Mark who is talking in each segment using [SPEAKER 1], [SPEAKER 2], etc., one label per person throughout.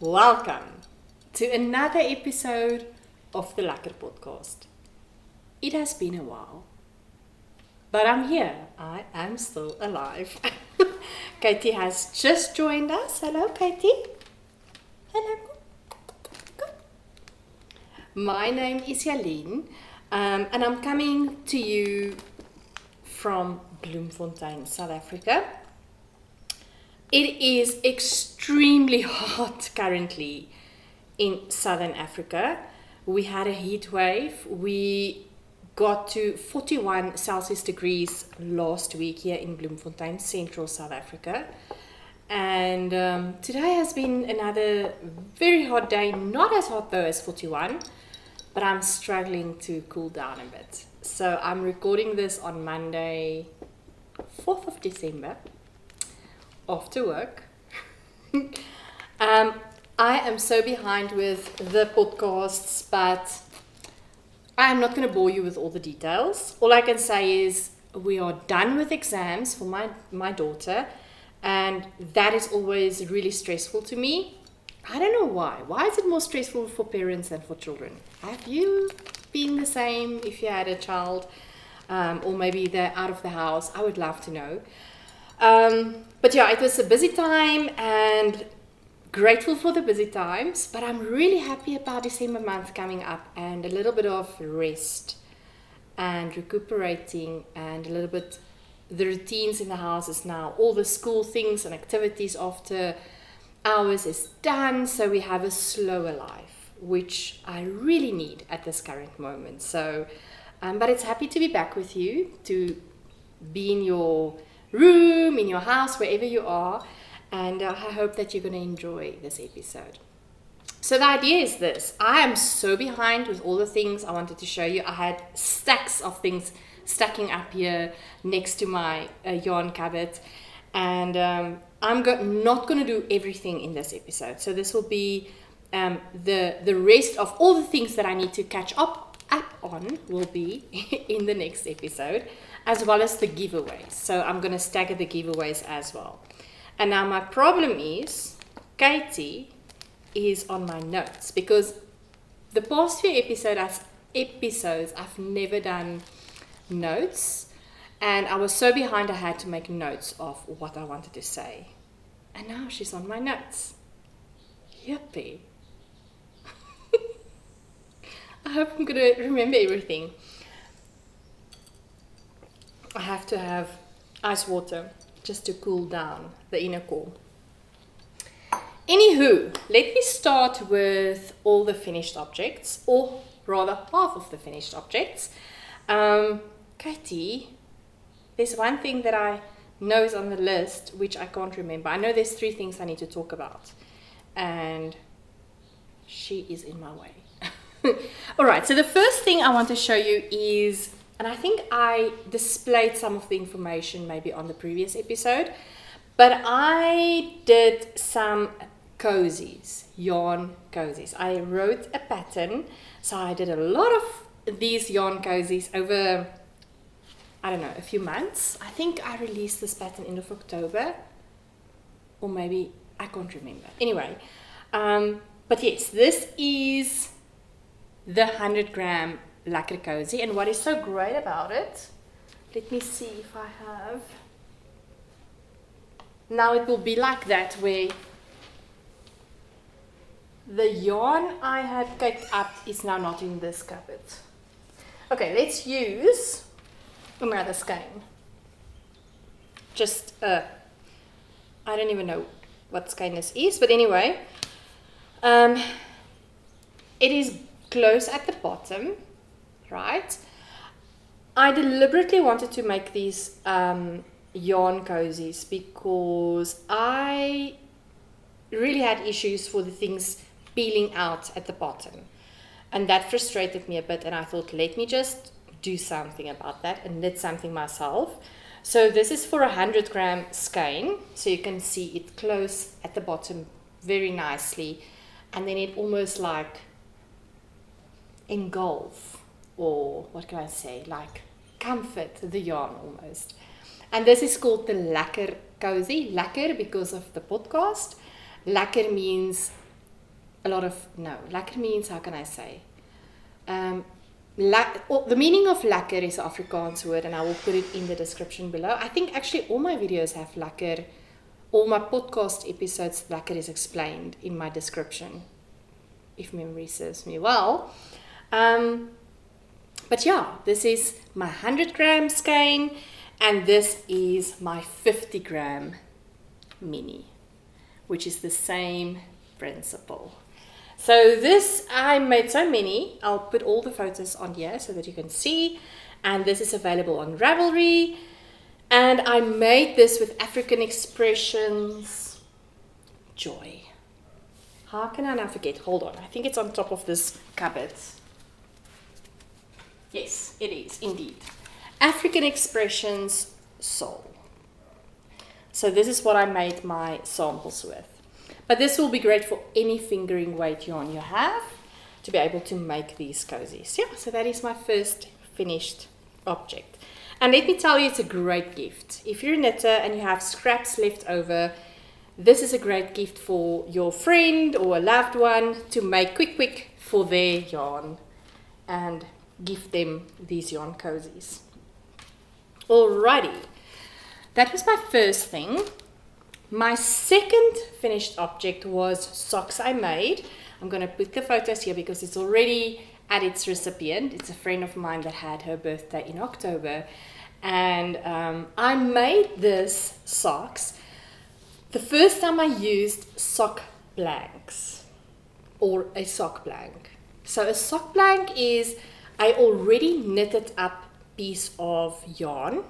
[SPEAKER 1] Welcome to another episode of the Lekker podcast. It has been a while, but I'm here. I am still alive. Katie has just joined us. Hello, Katie. Hello. Good. My name is Yarn, and I'm coming to you from Bloemfontein, South Africa. It is extremely hot currently in Southern Africa. We had a heat wave. We got to 41 Celsius degrees last week here in Bloemfontein, central South Africa. And today has been another very hot day. Not as hot though as 41, but I'm struggling to cool down a bit. So I'm recording this on Monday, 4th of December. After work. I am so behind with the podcasts, but I'm not going to bore you with all the details. All I can say is we are done with exams for my daughter, and that is always really stressful to me. I don't know why. Why is it more stressful for parents than for children? Have you been the same if you had a child, or maybe they're out of the house? I would love to know. But yeah, it was a busy time and grateful for the busy times, but I'm really happy about December month coming up and a little bit of rest and recuperating and a little bit the routines in the house is now all the school things and activities after hours is done, so we have a slower life, which I really need at this current moment. So, but it's happy to be back with you, to be in your room, in your house, wherever you are, and I hope that you're going to enjoy this episode. So the idea is this: I am so behind with all the things I wanted to show you. I had stacks of things stacking up here next to my yarn cupboard, and I'm not going to do everything in this episode. So this will be the rest of all the things that I need to catch up on will be in the next episode, as well as the giveaways. So I'm going to stagger the giveaways as well. And now my problem is Katie is on my notes, because the past few episodes I've never done notes, and I was so behind I had to make notes of what I wanted to say. And now she's on my notes. Yippee. I hope I'm going to remember everything. I have to have ice water just to cool down the inner core. Anywho, let me start with all the finished objects, or rather half of the finished objects. Katie, there's one thing that I know is on the list which I can't remember. I know there's 3 things I need to talk about, and she is in my way. Alright, so the first thing I want to show you is, and I think I displayed some of the information maybe on the previous episode, but I did some cozies, yarn cozies. I wrote a pattern, so I did a lot of these yarn cozies over, I don't know, a few months. I think I released this pattern end of October, or maybe, I can't remember. Anyway, but yes, this is the 100 gram Lekker cozy, and what is so great about it, let me see if I have, now it will be like that, where the yarn I had caked up is now not in this cupboard. Okay, let's use another skein. Just I don't even know what skein this is, but anyway, it is close at the bottom, right? I deliberately wanted to make these yarn cozies because I really had issues for the things peeling out at the bottom, and that frustrated me a bit, and I thought, let me just do something about that and knit something myself. So this is for 100 gram skein, so you can see it close at the bottom very nicely, and then it almost like engulf, or what can I say, like comfort the yarn almost. And this is called the Lekker cozy. Lekker because of the podcast. Lekker means lekker means, how can I say? The meaning of lekker is an Afrikaans word, and I will put it in the description below. I think actually all my videos have lekker, all my podcast episodes, lekker is explained in my description, if memory serves me well. But yeah, this is my 100 gram skein, and this is my 50 gram mini, which is the same principle. So this, I made so many, I'll put all the photos on here so that you can see, and this is available on Ravelry, and I made this with African expressions, joy. How can I now forget? Hold on, I think it's on top of this cupboard. Yes, it is indeed. African expressions, soul. So this is what I made my samples with. But this will be great for any fingering weight yarn you have to be able to make these cozies. Yeah, so that is my first finished object. And let me tell you, it's a great gift. If you're a knitter and you have scraps left over, this is a great gift for your friend or a loved one to make quick for their yarn and give them these yarn cozies. Alrighty, that was my first thing. My second finished object was socks I made. I'm going to put the photos here because it's already at its recipient. It's a friend of mine that had her birthday in October. And I made this socks the first time I used sock blanks or a sock blank. So a sock blank is I already knitted up piece of yarn.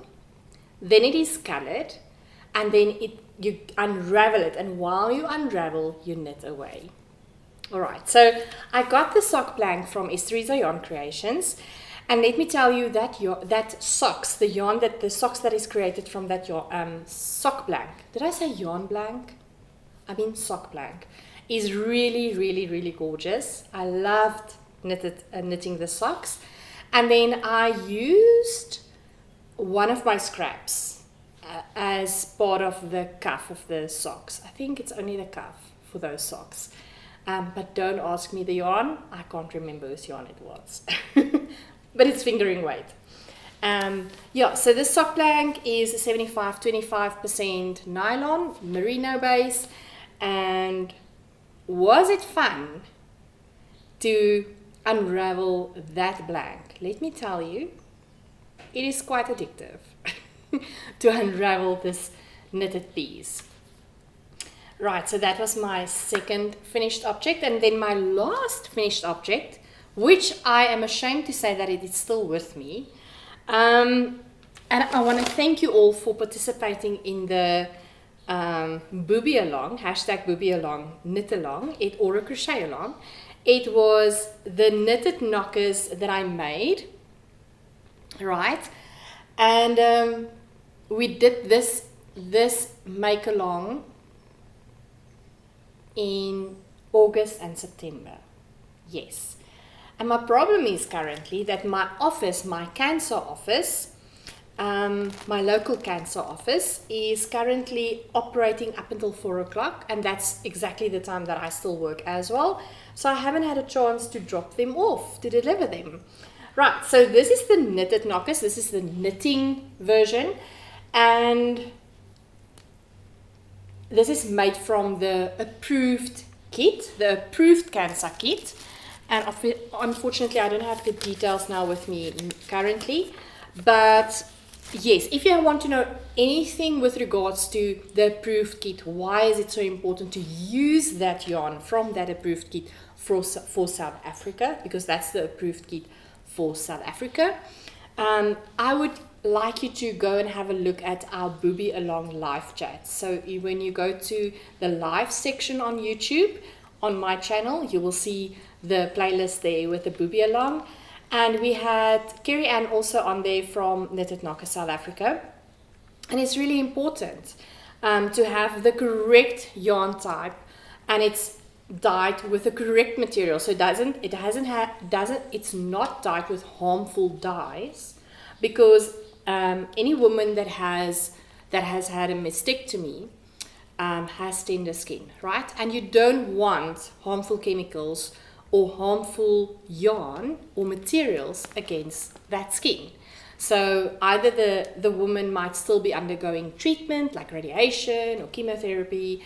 [SPEAKER 1] Then it is colored. And then you unravel it, and while you unravel, you knit away. Alright, so I got the sock blank from EsTeresa Yarn Creations, and let me tell you that socks, the socks that is created from that sock blank. Did I say yarn blank? I mean sock blank. Is really, really, really gorgeous. I loved knitting the socks, and then I used one of my scraps as part of the cuff of the socks. I think it's only the cuff for those socks. But don't ask me the yarn. I can't remember whose yarn it was. But it's fingering weight. Yeah, so this sock blank is 75-25% nylon, merino base. And was it fun to unravel that blank? Let me tell you, it is quite addictive. To unravel this knitted piece. Right, so that was my second finished object, and then my last finished object, which I am ashamed to say that it is still with me. And I want to thank you all for participating in the BOOBIEALONG, #BOOBIEALONG, knit along, or a crochet along. It was the knitted knockers that I made, right? And we did this make along in August and September. Yes. And my problem is currently that my office, my cancer office, my local cancer office is currently operating up until 4 o'clock, and that's exactly the time that I still work as well. So I haven't had a chance to drop them off, to deliver them. Right, so this is the knitted knockers. This is the knitting version. And this is made from the approved kit, the approved cancer kit. And unfortunately, I don't have the details now with me currently. But yes, if you want to know anything with regards to the approved kit, why is it so important to use that yarn from that approved kit for South Africa? Because that's the approved kit for South Africa. I would like you to go and have a look at our BOOBIEALONG live chat. So when you go to the live section on YouTube, on my channel, you will see the playlist there with the BOOBIEALONG. And we had Kerry Ann also on there from Knitted Knocker South Africa. And it's really important to have the correct yarn type, and it's dyed with the correct material. So it's not dyed with harmful dyes, because any woman that has had a mastectomy, has tender skin, right? And you don't want harmful chemicals or harmful yarn or materials against that skin. So either the woman might still be undergoing treatment like radiation or chemotherapy,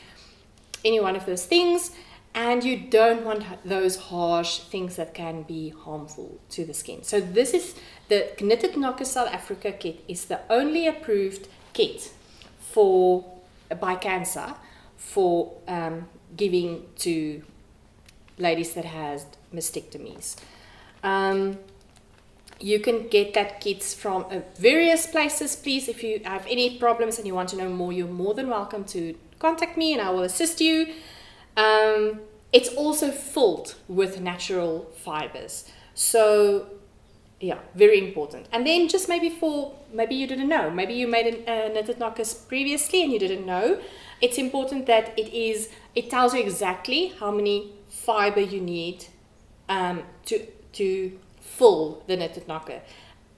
[SPEAKER 1] any one of those things, and you don't want those harsh things that can be harmful to the skin. So this is the Knitted Knocker South Africa kit is the only approved kit by cancer for giving to ladies that has mastectomies. You can get that kits from various places. Please, if you have any problems and you want to know more, you're more than welcome to contact me and I will assist you. It's also filled with natural fibers. So yeah, very important. And then just maybe you didn't know, maybe you made knitted knockers previously and you didn't know, it's important that it tells you exactly how many fiber you need to fill the knitted knocker.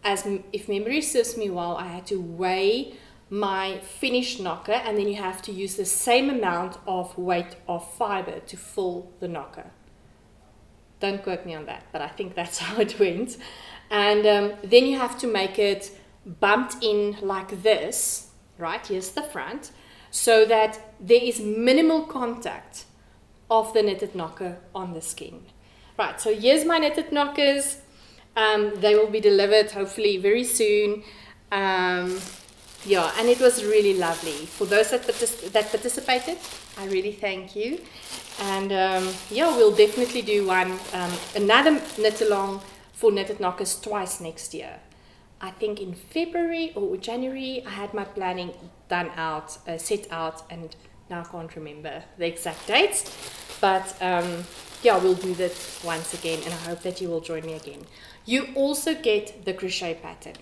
[SPEAKER 1] As if memory serves me well, I had to weigh my finished knocker, and then you have to use the same amount of weight of fiber to fill the knocker. Don't quote me on that, but I think that's how it went. And then you have to make it bumped in like this, right? Here's the front, so that there is minimal contact of the knitted knocker on the skin. Right, so here's my knitted knockers. They will be delivered hopefully very soon. Yeah, and it was really lovely. For those that participated, I really thank you. And yeah, we'll definitely do another knit along for knitted knockers twice next year. I think in February or January, I had my planning set out, and now I can't remember the exact dates. But yeah, we'll do that once again, and I hope that you will join me again. You also get the crochet pattern,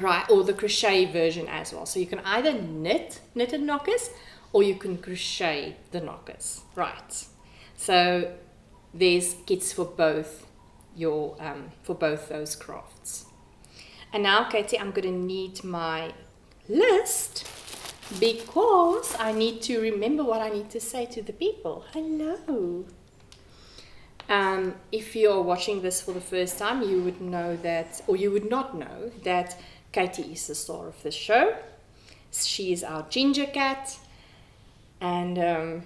[SPEAKER 1] right, or the crochet version as well. So you can either knitted knockers or you can crochet the knockers, right? So there's kits for both those crafts. And now, Katie, I'm going to need my list because I need to remember what I need to say to the people. Hello. If you're watching this for the first time, you would know that, or you would not know that Katie is the star of this show. She is our ginger cat, and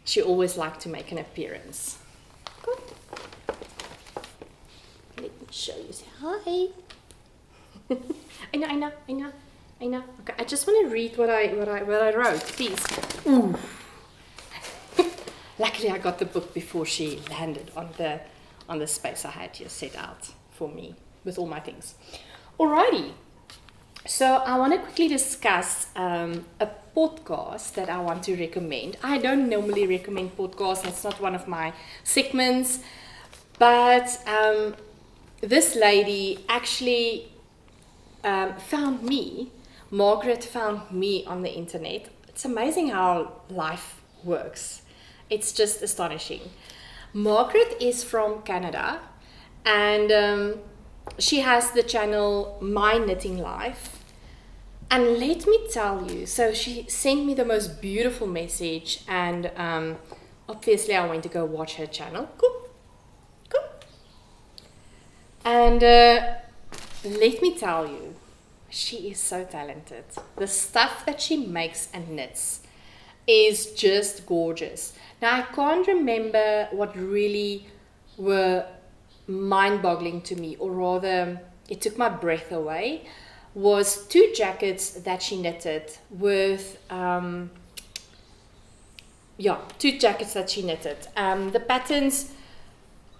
[SPEAKER 1] she always likes to make an appearance. Good. Let me show you. Say hi. I know. Okay, I just want to read what I wrote, please. Ooh. Luckily, I got the book before she landed on the space I had here set out for me with all my things. Alrighty, so I want to quickly discuss a podcast that I want to recommend. I don't normally recommend podcasts, that's not one of my segments, but this lady actually found me. Margaret found me on the internet. It's amazing how life works. It's just astonishing. Margaret is from Canada, and she has the channel My Knitting Life. And let me tell you, so she sent me the most beautiful message, and obviously I went to go watch her channel. Cool. And let me tell you, she is so talented. The stuff that she makes and knits is just gorgeous. Now, I can't remember what really were mind-boggling to me, or rather, it took my breath away, was 2 jackets that she knitted with, 2 jackets that she knitted. The patterns,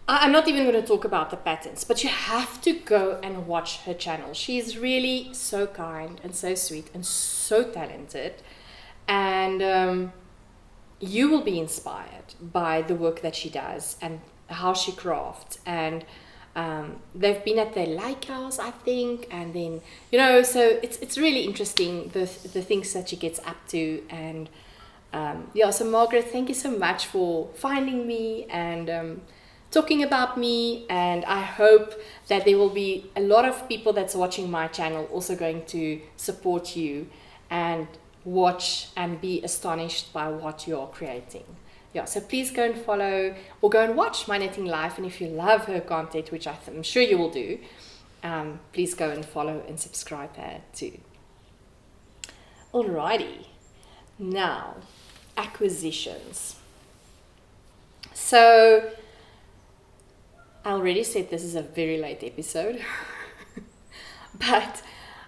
[SPEAKER 1] I'm not even going to talk about the patterns, but you have to go and watch her channel. She's really so kind and so sweet and so talented. And you will be inspired by the work that she does and how she crafts. And they've been at their lake house, I think, and then so it's really interesting the things that she gets up to. And so Margaret, thank you so much for finding me and talking about me, and I hope that there will be a lot of people that's watching my channel also going to support you and watch and be astonished by what you're creating. Yeah, so please go and follow or go and watch My Knitting Life. And if you love her content, which I'm sure you will do, please go and follow and subscribe her too. Alrighty, now acquisitions. So I already said this is a very late episode, but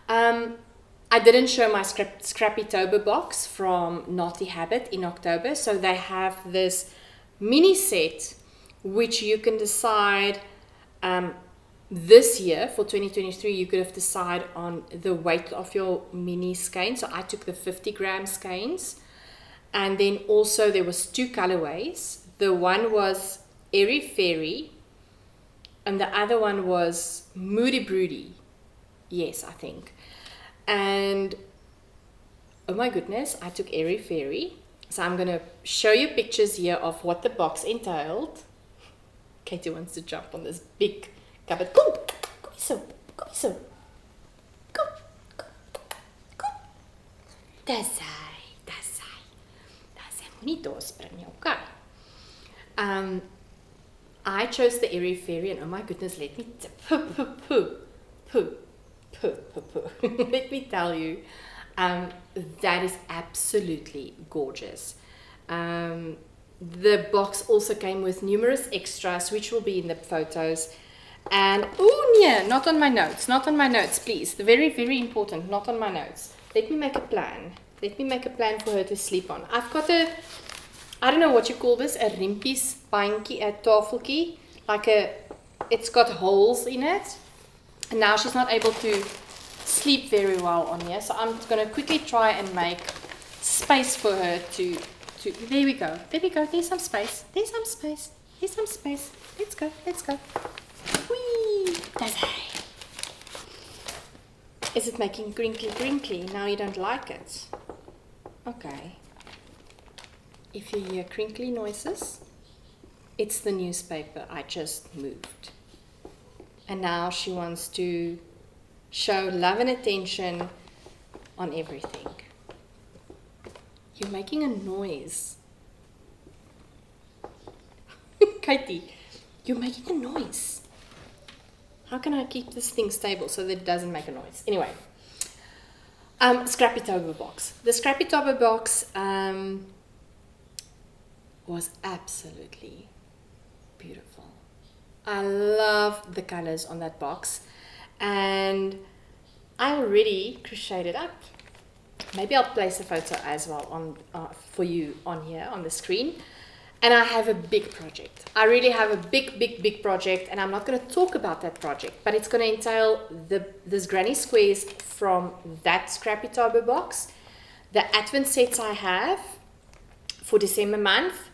[SPEAKER 1] I didn't show my Scrappy Tober box from Naughty Habit in October. So they have this mini set which you can decide this year for 2023. You could have decided on the weight of your mini skein. So I took the 50-gram skeins, and then also there was 2 colorways. The one was Airy Fairy and the other one was Moody Broody. Yes, I think. And oh my goodness, I took Airy Fairy. So I'm going to show you pictures here of what the box entailed. Katie wants to jump on this big cupboard. Kom, kom hier so, kom hier so. Kom, kom, kom. Daar sy. Moenie daar spring nie, okay. I chose the Airy Fairy, and oh my goodness, let me let me tell you, that is absolutely gorgeous. The box also came with numerous extras, which will be in the photos. And oh yeah, not on my notes, please. The very, very important, not on my notes. Let me make a plan. Let me make a plan for her to sleep on. I've got I don't know what you call this, a rimpies bandjie, a tafeltjie, it's got holes in it. And now she's not able to sleep very well on here. So I'm going to quickly try and make space for her to there we go. There's some space. Let's go. Whee! Is it making crinkly? Now you don't like it. Okay. If you hear crinkly noises, it's the newspaper I just moved. And now she wants to show love and attention on everything. You're making a noise. Katie, you're making a noise. How can I keep this thing stable so that it doesn't make a noise? Anyway, Scrappy Tober box. The Scrappy Tober box was absolutely beautiful. I love the colors on that box, and I already crocheted up. Maybe I'll place a photo as well on for you on here on the screen. And I have a big project. I really have a big project, and I'm not going to talk about that project, but it's going to entail this granny squares from that Scrappy Tober box, the advent sets I have for December month.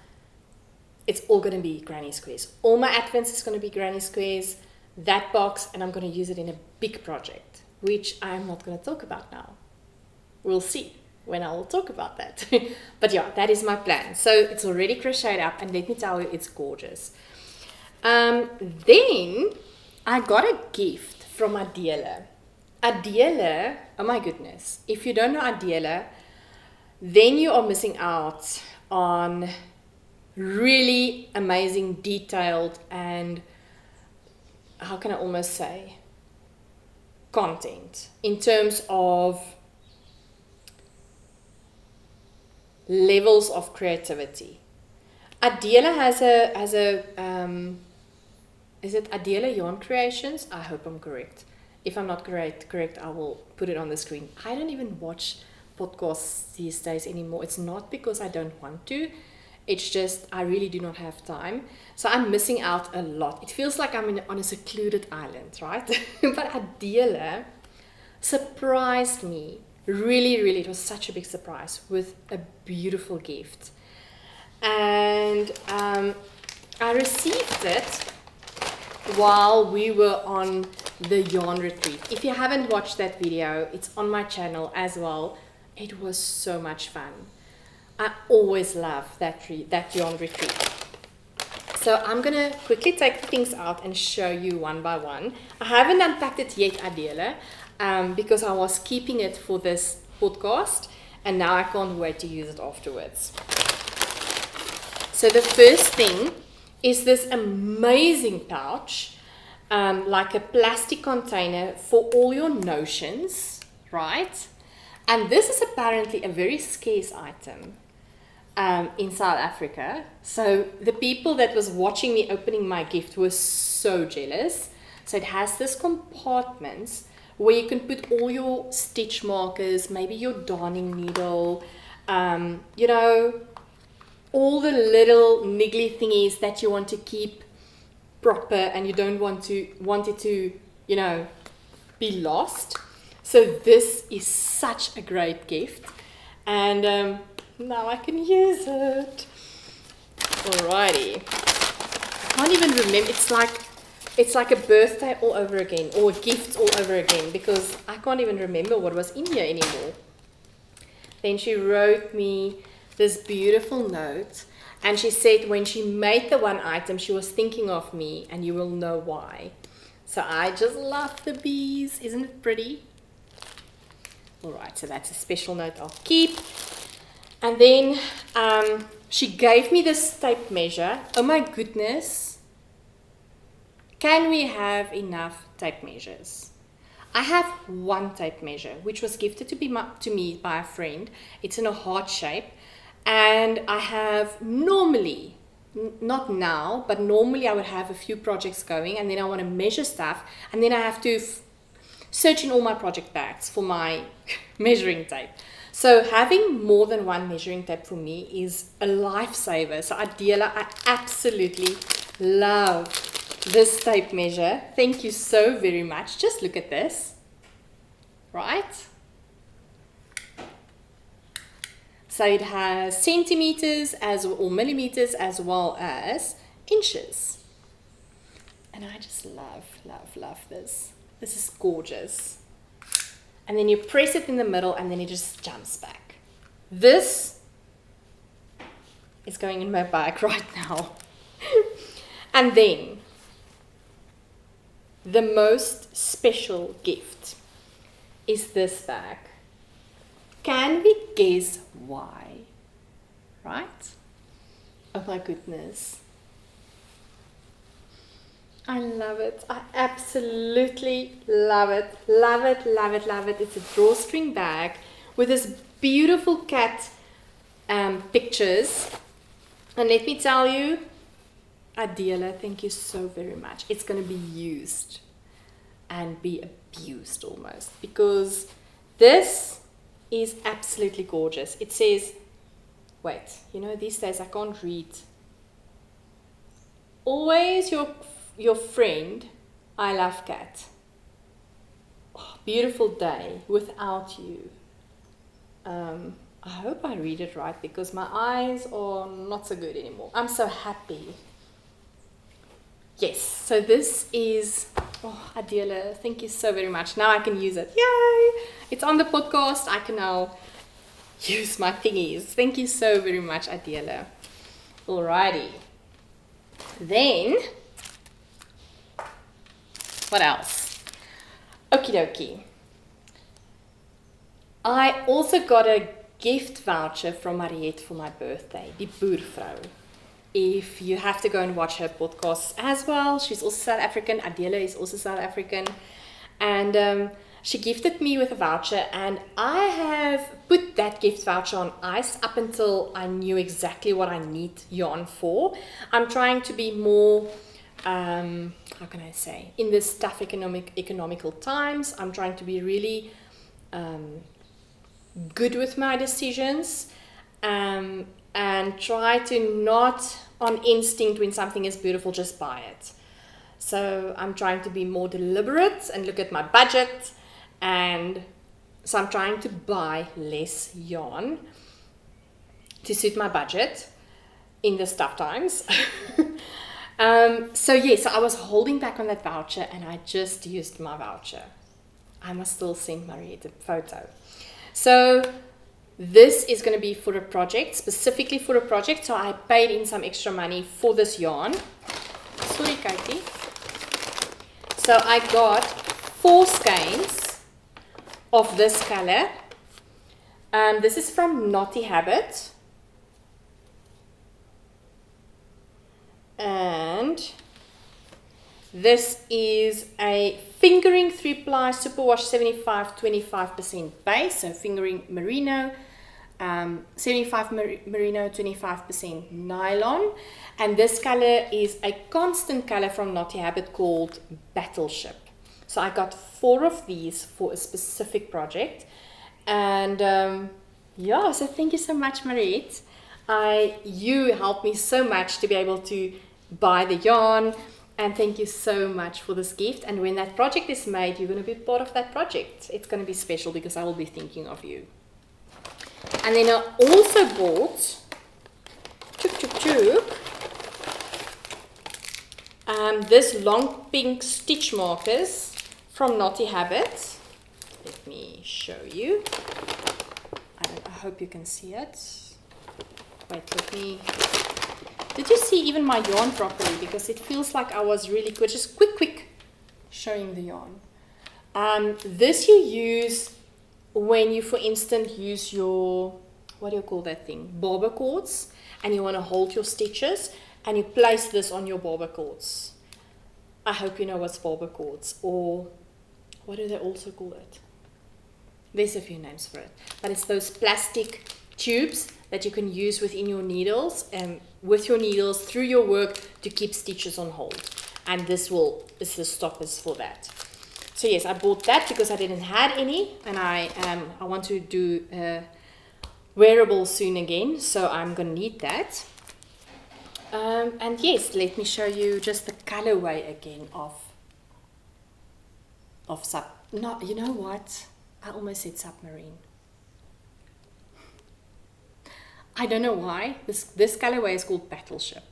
[SPEAKER 1] It's all going to be granny squares. All my advents is going to be granny squares, that box, and I'm going to use it in a big project, which I'm not going to talk about now. We'll see when I will talk about that. But yeah, that is my plan. So it's already crocheted up, and let me tell you, it's gorgeous. Then I got a gift from Adele. Adele, oh my goodness. If you don't know Adele, then you are missing out on really amazing, detailed, and how can I almost say, content in terms of levels of creativity. Adele has a is it Adele Yarn Creations? I hope I'm correct. If I'm not correct, I will put it on the screen. I don't even watch podcasts these days anymore. It's not because I don't want to. It's just I really do not have time. So I'm missing out a lot. It feels like I'm on a secluded island, right? But Adele surprised me. Really, it was such a big surprise with a beautiful gift. And I received it while we were on the yarn retreat. If you haven't watched that video, it's on my channel as well. It was so much fun. I always love that yarn retreat. So I'm going to quickly take the things out and show you one by one. I haven't unpacked it yet, Adele. Because I was keeping it for this podcast, and now I can't wait to use it afterwards. So the first thing is this amazing pouch, like a plastic container for all your notions, right? And this is apparently a very scarce item in South Africa. So the people that was watching me opening my gift were so jealous. So it has this compartment where you can put all your stitch markers, maybe your darning needle, you know, all the little niggly thingies that you want to keep proper and you don't want it to, you know, be lost. So this is such a great gift, and now I can use it. Alrighty. I can't even remember. It's like a birthday all over again, or a gift all over again, because I can't even remember what was in here anymore. Then she wrote me this beautiful note, and she said when she made the one item, she was thinking of me, and you will know why. So I just love the bees. Isn't it pretty? Alright, so that's a special note I'll keep. And then she gave me this tape measure. Oh my goodness. Can we have enough tape measures? I have one tape measure, which was gifted to me by a friend. It's in a heart shape. And I have normally, not now, but normally I would have a few projects going, and then I want to measure stuff, and then I have to search in all my project bags for my measuring tape. So having more than one measuring tape for me is a lifesaver. So Adele, I absolutely love this tape measure. Thank you so very much. Just look at this, right? So it has centimeters or millimeters as well as inches. And I just love, love, love this. This is gorgeous. And then you press it in the middle and then it just jumps back. This is going in my bag right now. And then the most special gift is this bag. Can we guess why? Right? Oh my goodness. I love it. I absolutely love it. Love it, love it, love it. It's a drawstring bag with this beautiful cat pictures. And let me tell you, Adele, thank you so very much. It's going to be used and be abused almost, because this is absolutely gorgeous. It says, wait, you know, these days I can't read. Always your friend, I love cat. Oh, beautiful day without you. I hope I read it right, because my eyes are not so good anymore. I'm so happy. Yes, so this is, oh, Adele, thank you so very much. Now I can use it. Yay! It's on the podcast. I can now use my thingies. Thank you so very much, Adele. Alrighty. Then, what else? Okie dokie. I also got a gift voucher from Mariette for my birthday, die Boervrou. If you have to go and watch her podcast as well, she's also South African. Adele is also South African. And she gifted me with a voucher, and I have put that gift voucher on ice up until I knew exactly what I need yarn for. I'm trying to be more, how can I say, in this tough economical times, I'm trying to be really good with my decisions, and try to not on instinct, when something is beautiful, just buy it. So I'm trying to be more deliberate and look at my budget, and so I'm trying to buy less yarn to suit my budget in this tough times. So I was holding back on that voucher, and I just used my voucher. I must still send Mariette a photo. So this is going to be for a project, specifically for a project. So I paid in some extra money for this yarn. Sorry, Katie. So I got 4 skeins of this color. This is from Knotty Habit. And this is a fingering 3-ply superwash 75-25% base, so fingering merino, 75 merino, 25% nylon, and this color is a constant color from Knotty Habit called Battleship. So I got 4 of these for a specific project, and yeah, so thank you so much, Mariette. You helped me so much to be able to buy the yarn. And thank you so much for this gift. And when that project is made, you're going to be part of that project. It's going to be special because I will be thinking of you. And then I also bought this long pink stitch markers from Knotty Habit. Let me show you. I hope you can see it. Wait, let me... Did you see even my yarn properly? Because it feels like I was really good. Just quick showing the yarn. This you use when you, for instance, use your, what do you call that thing? Barber cords. And you want to hold your stitches. And you place this on your barber cords. I hope you know what's barber cords. Or, what do they also call it? There's a few names for it. But it's those plastic tubes that you can use within your needles and with your needles through your work to keep stitches on hold. And this is the stoppers for that. So yes, I bought that because I didn't have any, and I want to do wearable soon again, so I'm gonna need that. And yes, let me show you just the colorway again of no, you know what? I almost said submarine. I don't know why. This colorway is called Battleship.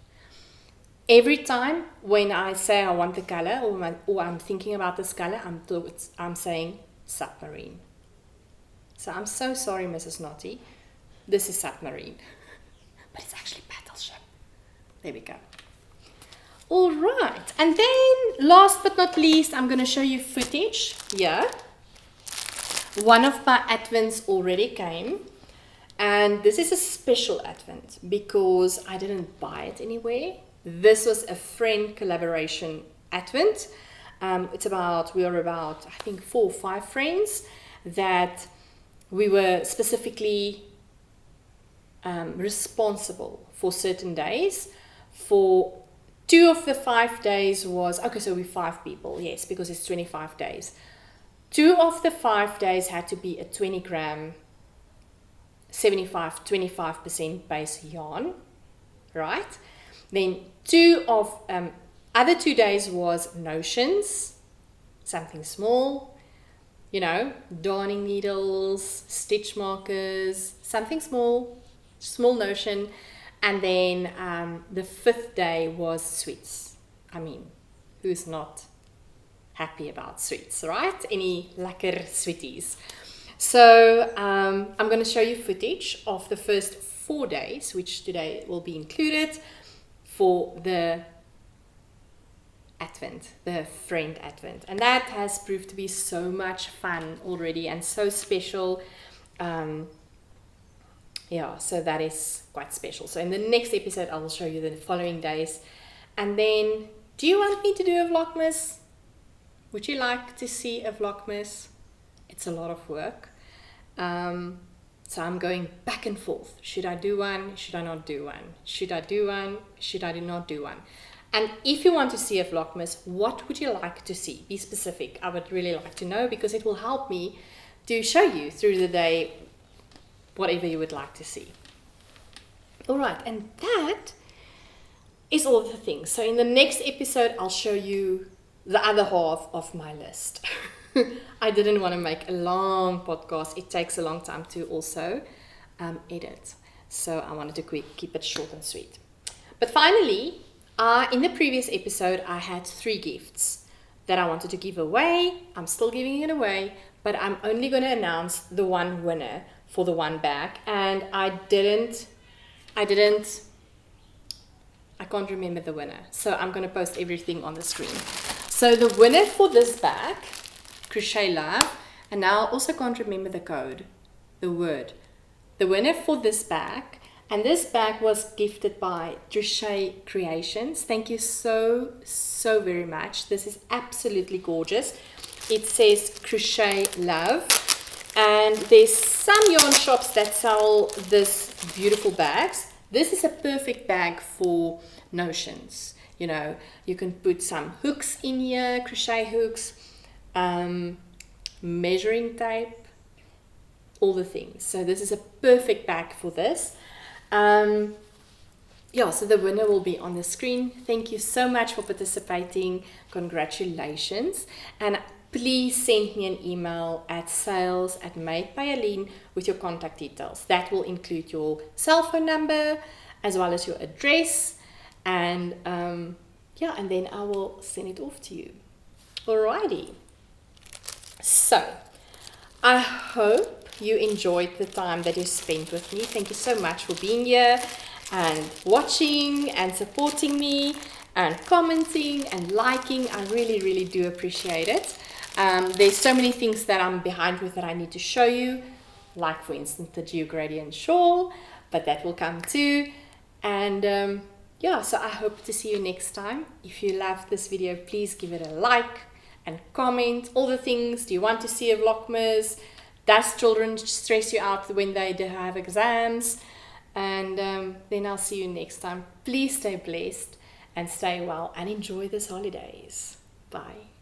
[SPEAKER 1] Every time when I say I want the color or I'm thinking about this color, I'm saying submarine. So I'm so sorry, Mrs. Knotty. This is submarine. But it's actually Battleship. There we go. All right. And then last but not least, I'm going to show you footage here. One of my advents already came. And this is a special advent because I didn't buy it anywhere. This was a friend collaboration advent. We are about, I think, 4 or 5 friends that we were specifically responsible for certain days. For 2 of the 5 days was, okay, so we're 5 people, yes, because it's 25 days. 2 of the 5 days had to be a 20 gram 25% base yarn, right? Then other 2 days was notions, something small, you know, darning needles, stitch markers, something small notion. And then the 5th day was sweets. I mean, who's not happy about sweets, right? Any Lekker sweeties. So I'm going to show you footage of the first 4 days, which today will be included for the advent, the friend advent. And that has proved to be so much fun already and so special. Yeah, so that is quite special. So in the next episode, I will show you the following days. And then, do you want me to do a Vlogmas? Would you like to see a Vlogmas? It's a lot of work. So I'm going back and forth. Should I do one? Should I not do one? Should I do one? Should I not do one? And if you want to see a Vlogmas, what would you like to see? Be specific. I would really like to know because it will help me to show you through the day whatever you would like to see. All right, and that is all the things. So in the next episode, I'll show you the other half of my list. I didn't want to make a long podcast. It takes a long time to also edit. So I wanted to keep it short and sweet. But finally, in the previous episode, I had 3 gifts that I wanted to give away. I'm still giving it away, but I'm only going to announce the one winner for the one bag. And I can't remember the winner. So I'm going to post everything on the screen. So the winner for this bag, Crochet Love, and now I also can't remember the code, the word. the winner for this bag. And this bag was gifted by YarnCreations. Thank you so very much. This is absolutely gorgeous. It says crochet love. And there's some yarn shops that sell this beautiful bags. This is a perfect bag for notions. You know, you can put some hooks in here, crochet hooks, measuring tape, all the things. So this is a perfect bag for this. Yeah, so the winner will be on the screen. Thank you so much for participating. Congratulations. And please send me an email at sales@madebyjalene with your contact details. That will include your cell phone number as well as your address. And yeah, and then I will send it off to you. Alrighty. So I hope you enjoyed the time that you spent with me. Thank you so much for being here and watching and supporting me and commenting and liking. I really do appreciate it. There's so many things that I'm behind with that I need to show you, like for instance the gradient shawl, but that will come too. And yeah, so I hope to see you next time. If you loved this video, please give it a like and comment all the things. Do you want to see a vlogmas? Does children stress you out when they have exams? And then I'll see you next time. Please stay blessed and stay well and enjoy these holidays. Bye.